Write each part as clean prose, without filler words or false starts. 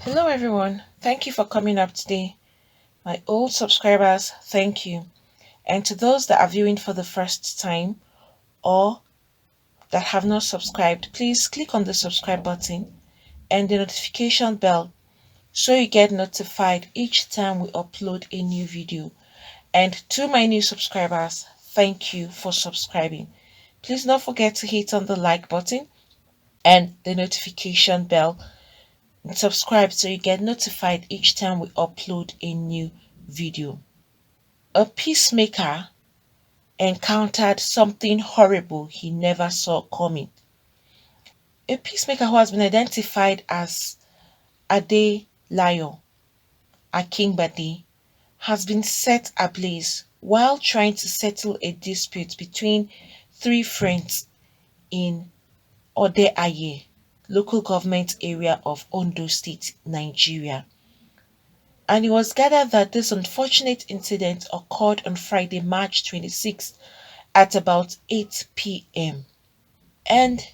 Hello, everyone. Thank you for coming up today. My old subscribers, thank you. And to those that are viewing for the first time or that have not subscribed, please click on the subscribe button and the notification bell so you get notified each time we upload a new video. And to my new subscribers, thank you for subscribing. Please don't forget to hit on the like button and the notification bell and subscribe so you get notified each time we upload a new video. A peacemaker encountered something horrible he never saw coming. A peacemaker who has been identified as Ade-Aye Akingbade has been set ablaze while trying to settle a dispute between three friends in Ode-Aye, local government area of Ondo State, Nigeria. And it was gathered that this unfortunate incident occurred on Friday, March 26th at about 8 p.m. And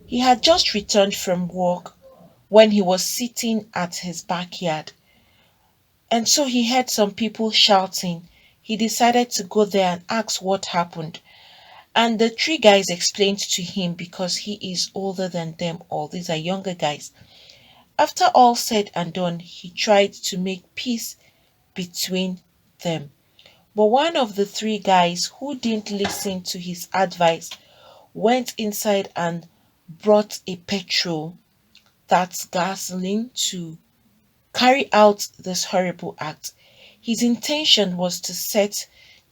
he had just returned from work when he was sitting at his backyard. And so he heard some people shouting. He decided to go there and ask what happened. And the three guys explained to him because he is older than them all. These are younger guys. After all said and done, he tried to make peace between them. But one of the three guys who didn't listen to his advice went inside and brought a petrol, that's gasoline, to carry out this horrible act. His intention was to set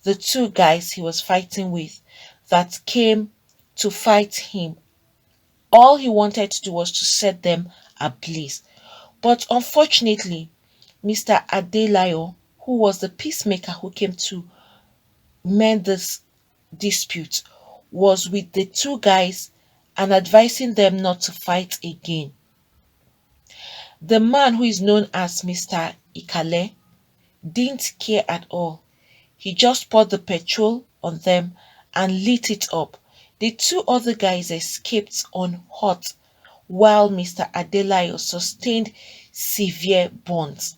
the two guys he was fighting with that came to fight him. All he wanted to do was to set them ablaze. But unfortunately, Mr. Ade-Aye, who was the peacemaker who came to mend this dispute, was with the two guys and advising them not to fight again. The man, who is known as Mr. Ikale, didn't care at all. He just poured the petrol on them and lit it up. The two other guys escaped unhurt while Mr. Ade-Aye sustained severe burns.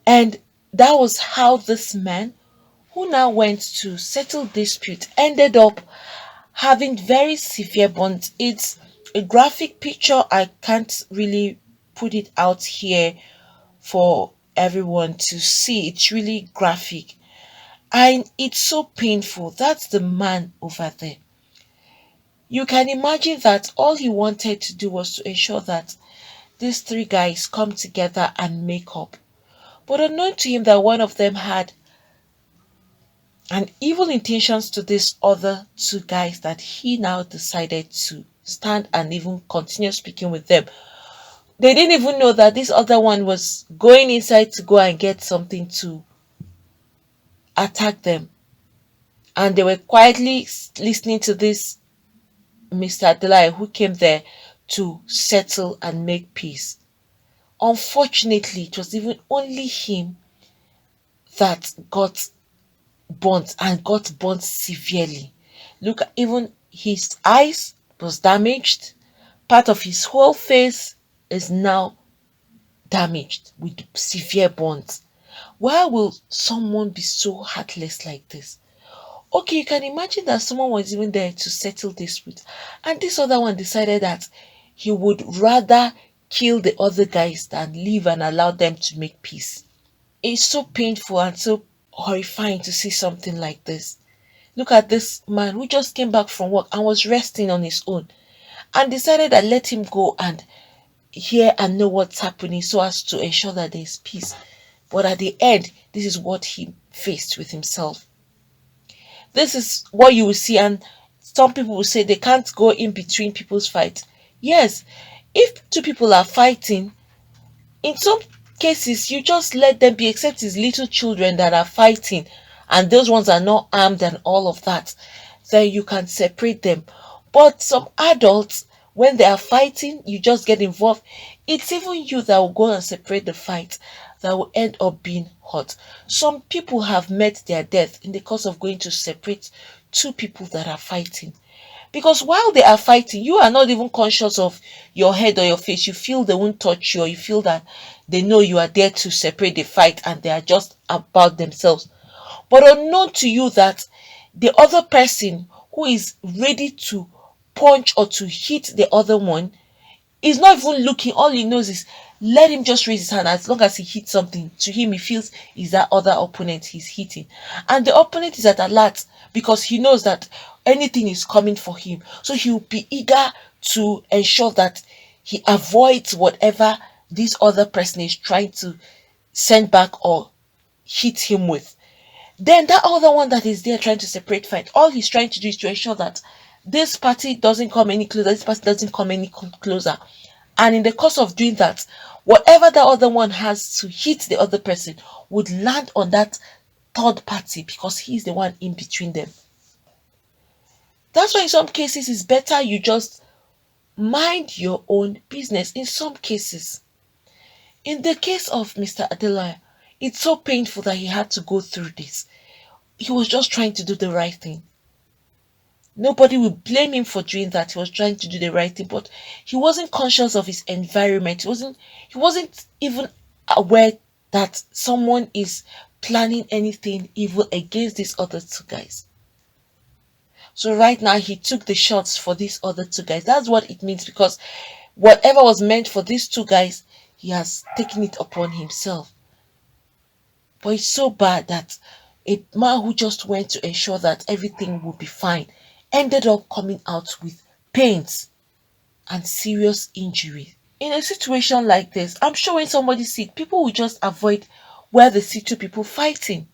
And that was how this man, who now went to settle dispute, ended up having very severe burns. It's a graphic picture. I can't really put it out here for everyone to see. It's really graphic. And it's so painful. That's the man over there. You can imagine that all he wanted to do was to ensure that these three guys come together and make up. But unknown to him that one of them had an evil intentions to these other two guys, that he now decided to stand and even continue speaking with them. They didn't even know that this other one was going inside to go and get something to attack them. And they were quietly listening to this Mr. Ade-Aye who came there to settle and make peace. Unfortunately, it was even only him that got burnt and got burnt severely. Look, even his eyes was damaged. Part of his whole face is now damaged with severe burns. Why will someone be so heartless like this? Okay, you can imagine that someone was even there to settle dispute, and this other one decided that he would rather kill the other guys than leave and allow them to make peace. It's so painful and so horrifying to see something like this. Look at this man who just came back from work and was resting on his own and decided that let him go and hear and know what's happening so as to ensure that there is peace. But at the end, this is what he faced with himself. This is what you will see, and some people will say they can't go in between people's fights. Yes, if two people are fighting, in some cases you just let them be, except it's little children that are fighting and those ones are not armed and all of that, then you can separate them. But some adults, when they are fighting, you just get involved. It's even you that will go and separate the fight that will end up being hurt. Some people have met their death in the course of going to separate two people that are fighting. Because while they are fighting, you are not even conscious of your head or your face. You feel they won't touch you, or you feel that they know you are there to separate the fight and they are just about themselves. But unknown to you that the other person who is ready to punch or to hit the other one is not even looking. All he knows is let him just raise his hand. As long as he hits something, to him he feels is that other opponent he's hitting. And the opponent is at alert because he knows that anything is coming for him. So he'll be eager to ensure that he avoids whatever this other person is trying to send back or hit him with. Then that other one that is there trying to separate fight, all he's trying to do is to ensure that this party doesn't come any closer, this party doesn't come any closer. And in the course of doing that, whatever the other one has to hit the other person would land on that third party because he's the one in between them. That's why in some cases it's better you just mind your own business. In some cases, in the case of Mr. Ode-Aye, it's so painful that he had to go through this. He was just trying to do the right thing. Nobody will blame him for doing that. He was trying to do the right thing, but he wasn't conscious of his environment. He wasn't even aware that someone is planning anything evil against these other two guys. So right now he took the shots for these other two guys. That's what it means, because whatever was meant for these two guys, he has taken it upon himself. But it's so bad that a man who just went to ensure that everything would be fine ended up coming out with pains and serious injury. In a situation like this, I'm sure when somebody sees it, people will just avoid where they see two people fighting.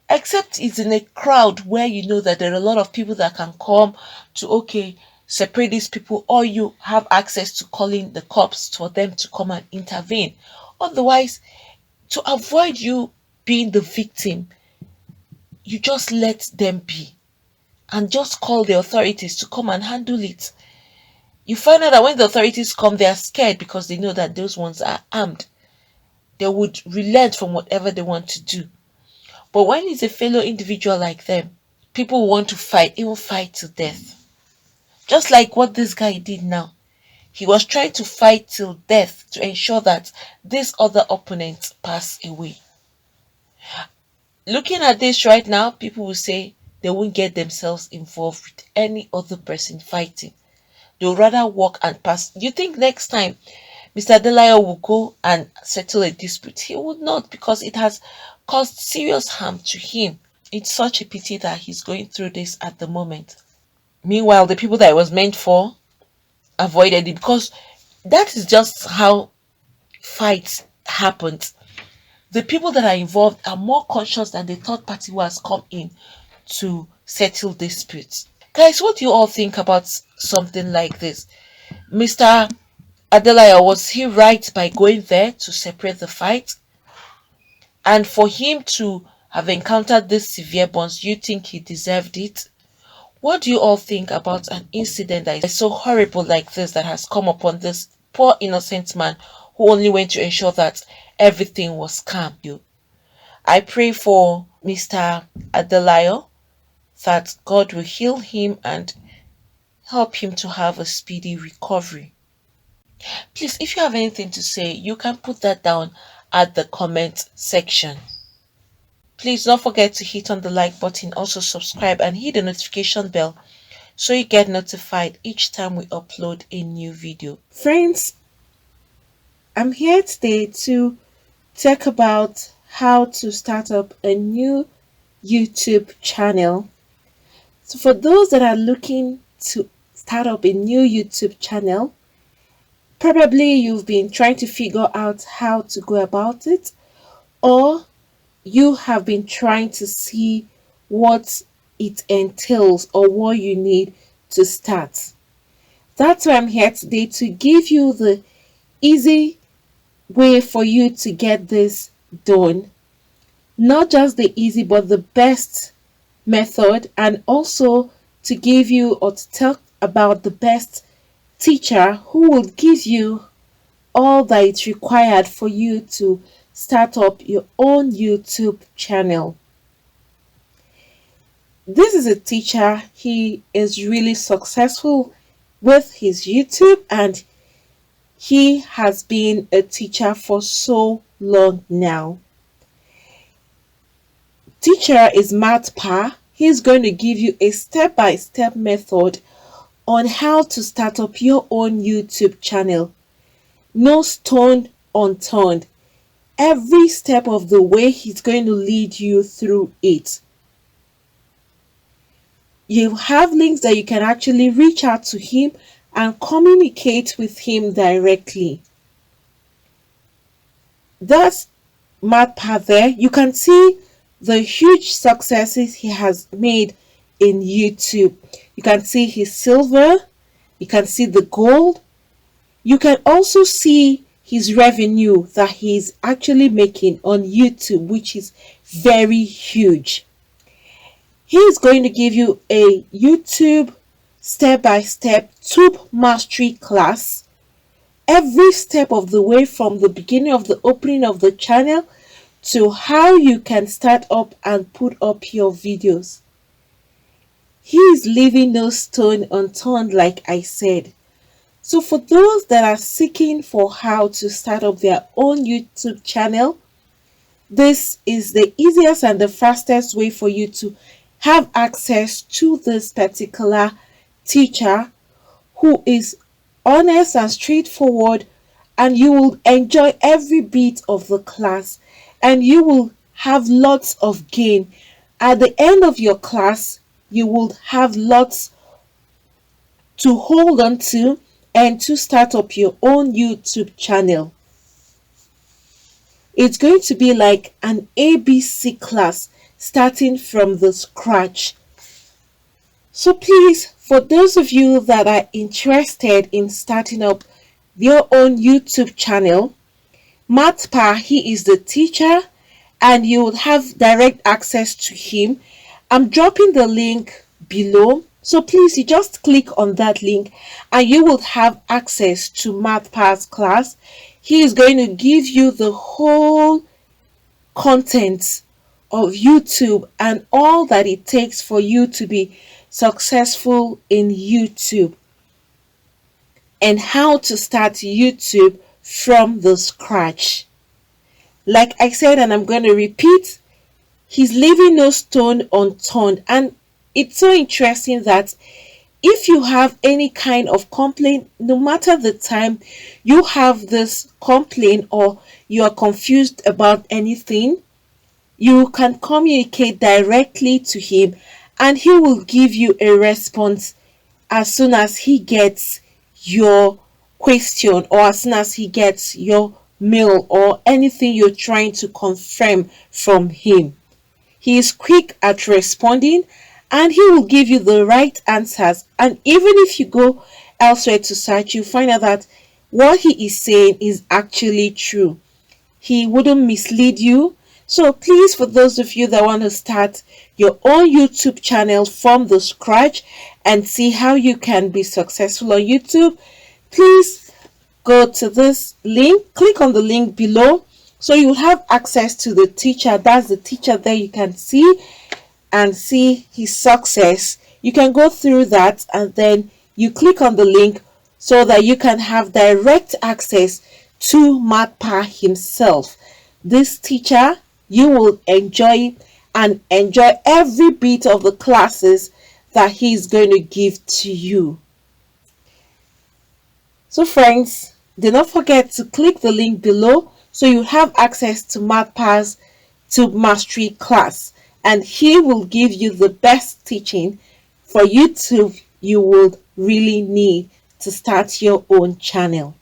Except it's in a crowd where you know that there are a lot of people that can come to, okay, separate these people, or you have access to calling the cops for them to come and intervene. Otherwise, to avoid you being the victim, you just let them be and just call the authorities to come and handle it. You find out that when the authorities come, they are scared because they know that those ones are armed. They would relent from whatever they want to do. But when it's a fellow individual like them, people want to fight, even fight to death. Just like what this guy did now. He was trying to fight till death to ensure that this other opponent pass away. Looking at this right now, people will say they won't get themselves involved with any other person fighting. They'll rather walk and pass. You think next time Mr. Ode-Aye will go and settle a dispute? He would not, because it has caused serious harm to him. It's such a pity that he's going through this at the moment. Meanwhile, the people that it was meant for avoided it, because that is just how fights happen. The people that are involved are more conscious than the third party who has come in to settle disputes. Guys, what do you all think about something like this? Mr. Ode-Aye, was he right by going there to separate the fight? And for him to have encountered these severe burns, you think he deserved it? What do you all think about an incident that is so horrible like this, that has come upon this poor innocent man who only went to ensure that everything was calm? I pray for Mr. Ode-Aye that God will heal him and help him to have a speedy recovery. Please, if you have anything to say, you can put that down at the comment section. Please don't forget to hit on the like button, also subscribe and hit the notification bell so you get notified each time we upload a new video. Friends, I'm here today to talk about how to start up a new YouTube channel. So for those that are looking to start up a new YouTube channel, probably you've been trying to figure out how to go about it, or you have been trying to see what it entails or what you need to start. That's why I'm here today, to give you the easy way for you to get this done. Not just the easy, but the best method, and also to give you, or to talk about, the best teacher who will give you all that is required for you to start up your own YouTube channel. This is a teacher. He is really successful with his YouTube, and he has been a teacher for so long now. Teacher is Matt Pa. He's going to give you a step-by-step method on how to start up your own YouTube channel. No stone unturned. Every step of the way, he's going to lead you through it. You have links that you can actually reach out to him and communicate with him directly. That's Matt Pa there. You can see the huge successes he has made in YouTube. You can see his silver, you can see the gold, you can also see his revenue that he's actually making on YouTube, which is very huge. He is going to give you a YouTube step-by-step tube mastery class, every step of the way from the beginning of the opening of the channel to how you can start up and put up your videos. He is leaving no stone unturned, like I said. So for those that are seeking for how to start up their own YouTube channel, this is the easiest and the fastest way for you to have access to this particular teacher who is honest and straightforward, and you will enjoy every bit of the class and you will have lots of gain. At the end of your class, you will have lots to hold on to and to start up your own YouTube channel. It's going to be like an ABC class starting from the scratch. So please, for those of you that are interested in starting up your own YouTube channel, Matt Pa, he is the teacher and you will have direct access to him. I'm dropping the link below. So please, you just click on that link and you will have access to Matt Pa's class. He is going to give you the whole content of YouTube and all that it takes for you to be successful in YouTube and how to start YouTube from the scratch. Like I said, and I'm going to repeat, he's leaving no stone unturned. And it's so interesting that if you have any kind of complaint, no matter the time you have this complaint or you are confused about anything, you can communicate directly to him and he will give you a response as soon as he gets your question or as soon as he gets your mail or anything you're trying to confirm from him. He is quick at responding and he will give you the right answers. And even if you go elsewhere to search, you find out that what he is saying is actually true. He wouldn't mislead you. So please, for those of you that want to start your own YouTube channel from the scratch and see how you can be successful on YouTube, please go to this link, click on the link below so you have access to the teacher. That's the teacher there you can see and see his success. You can go through that and then you click on the link so that you can have direct access to Matt Pa himself. This teacher, you will enjoy and enjoy every bit of the classes that he's going to give to you. So friends, do not forget to click the link below so you have access to Matt Pa's Tube Mastery class, and he will give you the best teaching for YouTube you would really need to start your own channel.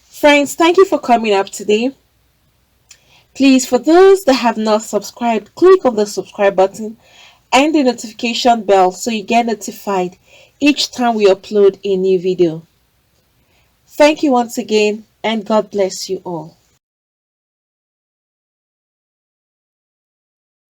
Friends, thank you for coming up today. Please, for those that have not subscribed, click on the subscribe button and the notification bell so you get notified each time we upload a new video. Thank you once again, and God bless you all.